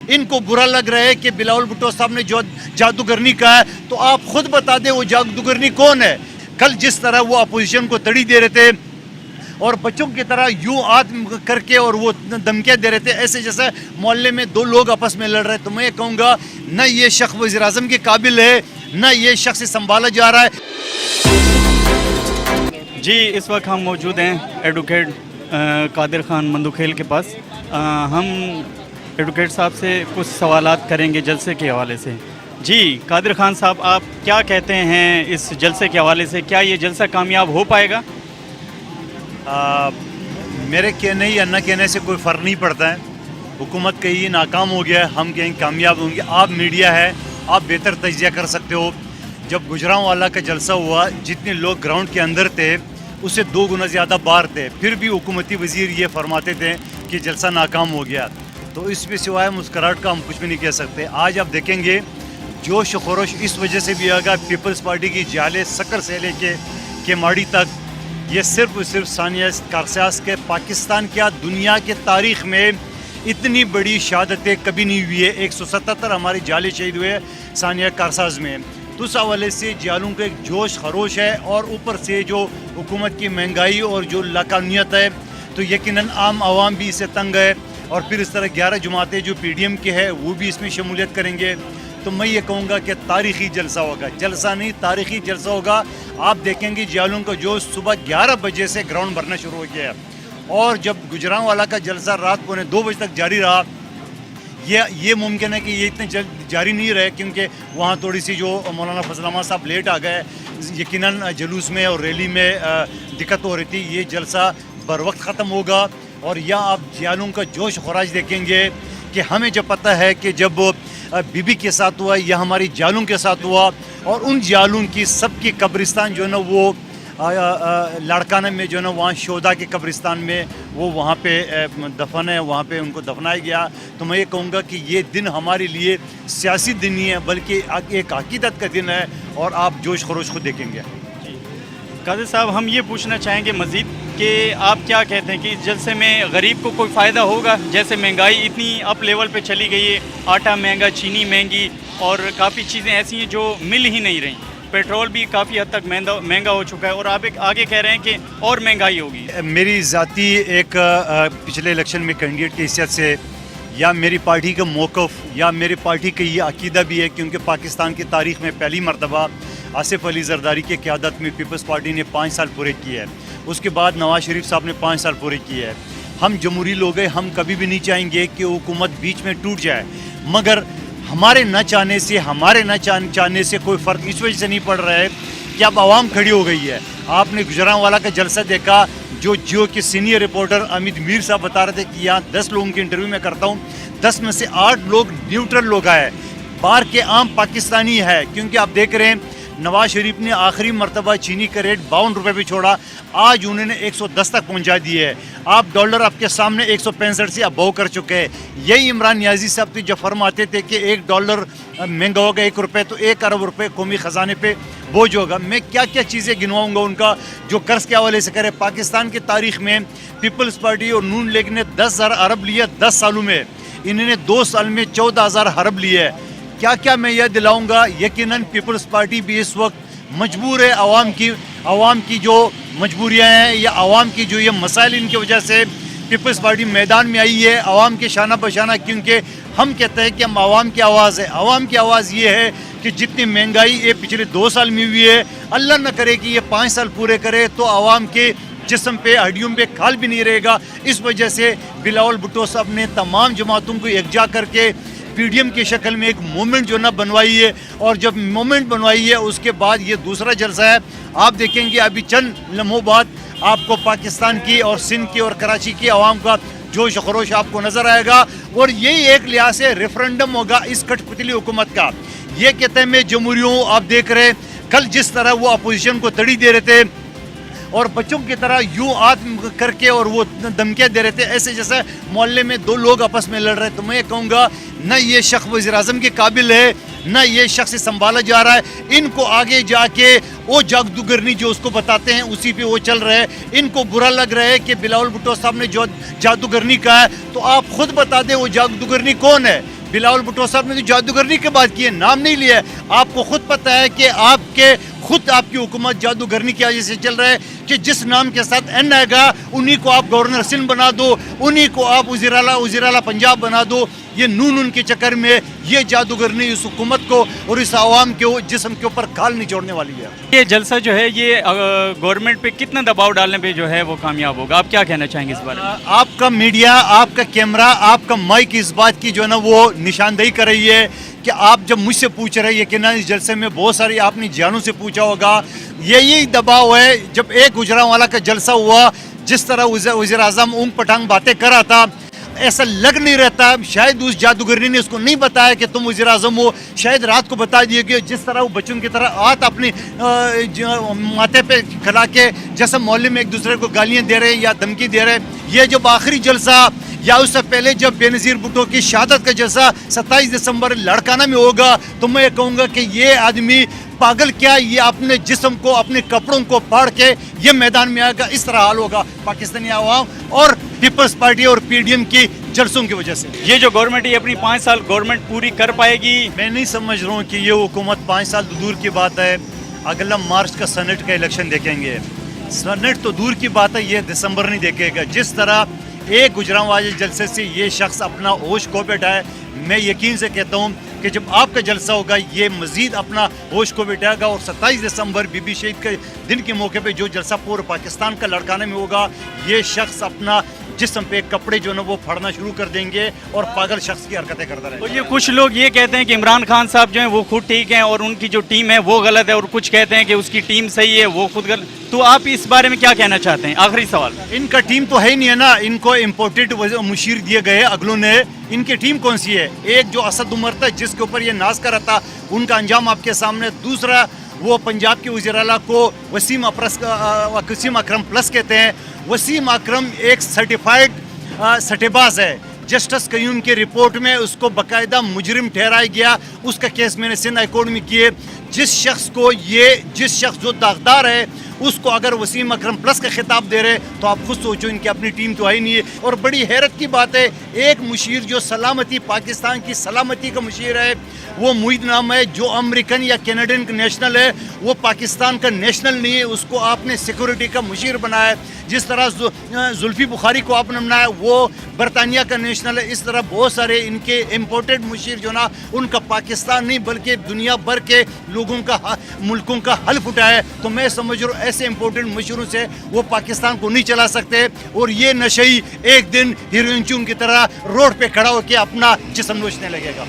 ان کو برا لگ رہا ہے کہ بلاول بھٹو صاحب نے جو جادوگرنی کہا ہے تو آپ خود بتا دیں وہ جادوگرنی کون ہے. کل جس طرح وہ اپوزیشن کو تڑی دے رہے تھے اور بچوں کی طرح یوں ہاتھ کر کے اور وہ دھمکیاں دے رہے تھے ایسے جیسے محلے میں دو لوگ آپس میں لڑ رہے, تو میں یہ کہوں گا نہ یہ شخص وزیر اعظم کے قابل ہے نہ یہ شخص سنبھالا جا رہا ہے. جی اس وقت ہم موجود ہیں ایڈوکیٹ قادر خان مندوخیل کے پاس. ہم ایڈوکیٹ صاحب سے کچھ سوالات کریں گے جلسے کے حوالے سے. جی قادر خان صاحب, آپ کیا کہتے ہیں اس جلسے کے حوالے سے؟ کیا یہ جلسہ کامیاب ہو پائے گا؟ میرے کہنے یا نہ کہنے سے کوئی فرق نہیں پڑتا ہے. حکومت کہیں ناکام ہو گیا ہے, ہم کہیں کامیاب ہوں گے. آپ میڈیا ہے, آپ بہتر تجزیہ کر سکتے ہو. جب گجرانوالہ کا جلسہ ہوا جتنے لوگ گراؤنڈ کے اندر تھے اس سے 2 گنا زیادہ باہر تھے, پھر بھی حکومتی وزیر یہ فرماتے تھے کہ جلسہ ناکام ہو گیا. تو اس پہ سوائے مسکراہٹ کا ہم کچھ بھی نہیں کہہ سکتے. آج آپ دیکھیں گے جوش و خروش اس وجہ سے بھی آگا پیپلز پارٹی کی جالے سکر سے لے کے ماڑی تک, یہ صرف ثانیہ کارساز کے پاکستان کیا دنیا کے تاریخ میں اتنی بڑی شہادتیں کبھی نہیں ہوئی ہے. 177 ہمارے جالے شہید ہوئے ثانیہ کارساز میں. تو اس حوالے سے جالوں کا ایک جوش خروش ہے, اور اوپر سے جو حکومت کی مہنگائی اور جو لاقانونیت ہے تو یقیناً عام عوام بھی اس سے تنگ ہے. اور پھر اس طرح 11 جماعتیں جو پی ڈی ایم کے ہیں وہ بھی اس میں شمولیت کریں گے. تو میں یہ کہوں گا کہ تاریخی جلسہ ہوگا, جلسہ نہیں تاریخی جلسہ ہوگا. آپ دیکھیں گے جالوں کا جو صبح 11 بجے سے گراؤنڈ بھرنا شروع ہو گیا ہے, اور جب گجرانوالہ کا جلسہ رات 2:45 بجے تک جاری رہا. یہ ممکن ہے کہ یہ اتنے جلد جاری نہیں رہے کیونکہ وہاں تھوڑی سی جو مولانا فضل احمد صاحب لیٹ آ گئے, یقیناً جلوس میں اور ریلی میں دقت ہو رہی تھی. یہ جلسہ بر وقت ختم ہوگا. اور یہاں آپ جالوں کا جوش خراج دیکھیں گے کہ ہمیں جب پتہ ہے کہ جب بی بی کے ساتھ ہوا یا ہماری جالوں کے ساتھ ہوا, اور ان جالوں کی سب کی قبرستان جو ہے نا وہ لاڑکانہ میں جو ہے نا وہاں شہداء کے قبرستان میں وہ وہاں پہ دفن ہے, وہاں پہ ان کو دفنایا گیا. تو میں یہ کہوں گا کہ یہ دن ہمارے لیے سیاسی دن نہیں ہے بلکہ ایک عقیدت کا دن ہے, اور آپ جوش خروش کو دیکھیں گے. قادر صاحب, ہم یہ پوچھنا چاہیں گے مزید کہ آپ کیا کہتے ہیں کہ اس جلسے میں غریب کو کوئی فائدہ ہوگا؟ جیسے مہنگائی اتنی اپ لیول پہ چلی گئی ہے, آٹا مہنگا, چینی مہنگی, اور کافی چیزیں ایسی ہیں جو مل ہی نہیں رہیں. پیٹرول بھی کافی حد تک مہنگا ہو چکا ہے, اور آپ آگے کہہ رہے ہیں کہ اور مہنگائی ہوگی. میری ذاتی ایک پچھلے الیکشن میں کینڈیڈیٹ کی حیثیت سے یا میری پارٹی کا موقف یا میری پارٹی کا یہ عقیدہ بھی ہے, کیونکہ پاکستان کی تاریخ میں پہلی مرتبہ آصف علی زرداری کی قیادت میں پیپلز پارٹی نے 5 سال پورے کیے ہیں. اس کے بعد نواز شریف صاحب نے 5 سال پورے کیے ہیں. ہم جمہوری لوگ ہیں, ہم کبھی بھی نہیں چاہیں گے کہ حکومت بیچ میں ٹوٹ جائے, مگر ہمارے نہ چاہنے سے کوئی فرق اس وجہ سے نہیں پڑ رہا ہے کہ اب عوام کھڑی ہو گئی ہے. آپ نے گجرانوالہ کا جلسہ دیکھا, جو جیو کے سینئر رپورٹر امت میر صاحب بتا رہے تھے کہ یہاں 10 لوگوں کی انٹرویو میں کرتا ہوں, 10 میں سے 8 لوگ نیوٹرل لوگ آئے, باہر کے عام پاکستانی ہے. کیونکہ آپ دیکھ رہے ہیں نواز شریف نے آخری مرتبہ چینی کا ریٹ 52 روپے پہ چھوڑا, آج انہوں نے 110 تک پہنچا دیے ہے. آپ ڈالر آپ کے سامنے 165 سے ابو کر چکے ہیں. یہی عمران نیازی صاحب تھے جب فرماتے تھے کہ $1 مہنگا ہوگا 1 روپے تو 1 ارب روپے قومی خزانے پہ بوجھ ہوگا. میں کیا کیا چیزیں گنواؤں گا ان کا جو قرض کے حوالے سے کرے. پاکستان کی تاریخ میں پیپلز پارٹی اور نون لیگ نے 10,000 ارب لیے 10 سالوں میں, انہوں نے 2 سال میں 14,000 ارب لیے. کیا کیا میں یہ دلاؤں گا. یقیناً پیپلز پارٹی بھی اس وقت مجبور ہے, عوام کی جو مجبوریاں ہیں یا عوام کی جو یہ مسائل ان کی وجہ سے پیپلز پارٹی میدان میں آئی ہے عوام کے شانہ بشانہ, کیونکہ ہم کہتے ہیں کہ ہم عوام کی آواز ہے. عوام کی آواز یہ ہے کہ جتنی مہنگائی یہ پچھلے 2 سال میں ہوئی ہے, اللہ نہ کرے کہ یہ 5 سال پورے کرے تو عوام کے جسم پہ ہڈیوں پہ کھال بھی نہیں رہے گا. اس وجہ سے بلاول بھٹو صاحب نے تمام جماعتوں کو یکجا کر کے پی ڈی ایم کی شکل میں ایک موومنٹ جو نہ بنوائی ہے, اور جب موومنٹ بنوائی ہے اس کے بعد یہ دوسرا جلسہ ہے. آپ دیکھیں گے ابھی چند لمحوں بعد آپ کو پاکستان کی اور سندھ کی اور کراچی کی عوام کا جوش و خروش آپ کو نظر آئے گا, اور یہی ایک لحاظ سے ریفرنڈم ہوگا اس کٹ پتلی حکومت کا. یہ کہتے ہیں میں جمہوری ہوں. آپ دیکھ رہے کل جس طرح وہ اپوزیشن کو تڑی دے رہے تھے اور بچوں کی طرح یوں ہاتھ کر کے اور وہ دھمکیاں دے رہے تھے ایسے جیسے محلے میں 2 لوگ آپس میں لڑ رہے. تو میں یہ کہوں گا نہ یہ شخص وزیر اعظم کے قابل ہے نہ یہ شخص سنبھالا جا رہا ہے. ان کو آگے جا کے وہ جادوگرنی جو اس کو بتاتے ہیں اسی پہ وہ چل رہے ہیں. ان کو برا لگ رہا ہے کہ بلاول بھٹو صاحب نے جو جادوگرنی کہا ہے تو آپ خود بتا دیں وہ جادوگرنی کون ہے. بلاول بھٹو صاحب نے جو جادوگرنی کی بات کی ہے، نام نہیں لیا ہے. آپ کو خود پتہ ہے کہ آپ کی حکومت جادوگرنی کی وجہ سے چل رہا ہے کہ جس نام کے ساتھ این آئے گا انہی کو آپ گورنر سندھ بنا دو، انہی کو آپ وزیر اعلیٰ پنجاب بنا دو. یہ نون کے چکر میں یہ جادوگرنی اس حکومت کو اور اس عوام کے جسم کے اوپر کھال نہیں چھوڑنے والی ہے. یہ جلسہ جو ہے یہ گورنمنٹ پہ کتنا دباؤ ڈالنے پہ جو ہے وہ کامیاب ہوگا؟ آپ کیا کہنا چاہیں گے اس بارے میں؟ آپ کا میڈیا، آپ کا کیمرہ، آپ کا مائک اس بات کی جو ہے نا وہ نشاندہی کر رہی ہے کہ آپ جب مجھ سے پوچھ رہے ہیں، یقیناً اس جلسے میں بہت ساری آپ نے جانوں سے پوچھا ہوگا. یہی دباؤ ہے. جب ایک گجرانوالا کا جلسہ ہوا، جس طرح وزیر اعظم اونگ پٹانگ باتیں کر رہا تھا، ایسا لگ نہیں رہتا. شاید اس جادوگرنی نے اس کو نہیں بتایا کہ تم وزیر اعظم ہو. شاید رات کو بتا دیے کہ جس طرح وہ بچوں کی طرح ہاتھ اپنی ماتھے پہ کھلا کے جیسے محلے میں ایک دوسرے کو گالیاں دے رہے یا دھمکی دے رہے. یہ جب آخری جلسہ یا اس سے پہلے جب بے نظیر بھٹو کی شہادت کا جلسہ 27 دسمبر لڑکانہ میں ہوگا تو میں کہوں گا کہ یہ آدمی پاگل کیا، یہ اپنے جسم کو، اپنے کپڑوں کو پھاڑ کے یہ میدان میں آئے گا. اس طرح حال ہوگا پاکستانی عوام اور پیپلز پارٹی اور پی ڈی ایم کی جلسوں کی وجہ سے. یہ جو گورنمنٹ ہے اپنی 5 سال گورنمنٹ پوری کر پائے گی؟ میں نہیں سمجھ رہا ہوں کہ یہ حکومت 5 سال دور کی بات ہے. اگلا مارچ کا سینٹ کا الیکشن دیکھیں گے. سینٹ تو دور کی بات ہے، یہ دسمبر نہیں دیکھے گا. جس طرح ایک گجرانوالے جلسے سے یہ شخص اپنا ہوش کھو بیٹھا ہے، میں یقین سے کہتا ہوں کہ جب آپ کا جلسہ ہوگا یہ مزید اپنا ہوش کو بیٹھائے گا. اور 27 دسمبر بی بی شہید کے دن کے موقع پہ جو جلسہ پورے پاکستان کا لڑکانے میں ہوگا، یہ شخص اپنا جسم پہ کپڑے جو نا وہ پھاڑنا شروع کر دیں گے اور پاگل شخص کی حرکتیں کرتا رہے گا. یہ کچھ لوگ یہ کہتے ہیں کہ عمران خان صاحب جو ہیں وہ خود ٹھیک ہیں اور ان کی جو ٹیم ہے وہ غلط ہے، اور کچھ کہتے ہیں کہ اس کی ٹیم صحیح ہے وہ خود غلط. تو آپ اس بارے میں کیا کہنا چاہتے ہیں؟ آخری سوال. ان کا ٹیم تو ہے ہی نہیں ہے نا. ان کو امپورٹڈ مشیر دیے گئے اگلوں نے. ان کی ٹیم کون سی ہے؟ ایک جو اسد عمر تھا جس کے اوپر یہ ناز کر رہا تھا، ان کا انجام آپ کے سامنے. دوسرا وہ پنجاب کے وزیر اعلیٰ کو وسیم اکرم پلس کہتے ہیں. وسیم اکرم ایک سرٹیفائڈ سٹے باز ہے. جسٹس قیوم کی رپورٹ میں اس کو باقاعدہ مجرم ٹھہرایا گیا. اس کا کیس میں نے سندھ ہائی کورٹ میں کیے. جس شخص جو داغدار ہے اس کو اگر وسیم اکرم پلس کا خطاب دے رہے تو آپ خود سوچو ان کی اپنی ٹیم تو آئی نہیں ہے. اور بڑی حیرت کی بات ہے، ایک مشیر جو سلامتی، پاکستان کی سلامتی کا مشیر ہے، وہ معید نام ہے، جو امریکن یا کینیڈین کا نیشنل ہے، وہ پاکستان کا نیشنل نہیں ہے. اس کو آپ نے سیکورٹی کا مشیر بنایا ہے. جس طرح زلفی بخاری کو آپ نے بنایا وہ برطانیہ کا نیشنل ہے. اس طرح بہت سارے ان کے امپورٹڈ مشیر جو نا ان کا پاکستان نہیں بلکہ دنیا بھر کے لوگوں کا، ملکوں کا حلف اٹھایا ہے. تو میں سمجھ رہا ہوں ایسے امپورٹنٹ مشیروں سے وہ پاکستان کو نہیں چلا سکتے. اور یہ نشئی ایک دن ہیروئن چون کی طرح روڈ پہ کھڑا ہو کے اپنا جسم نوچنے لگے گا.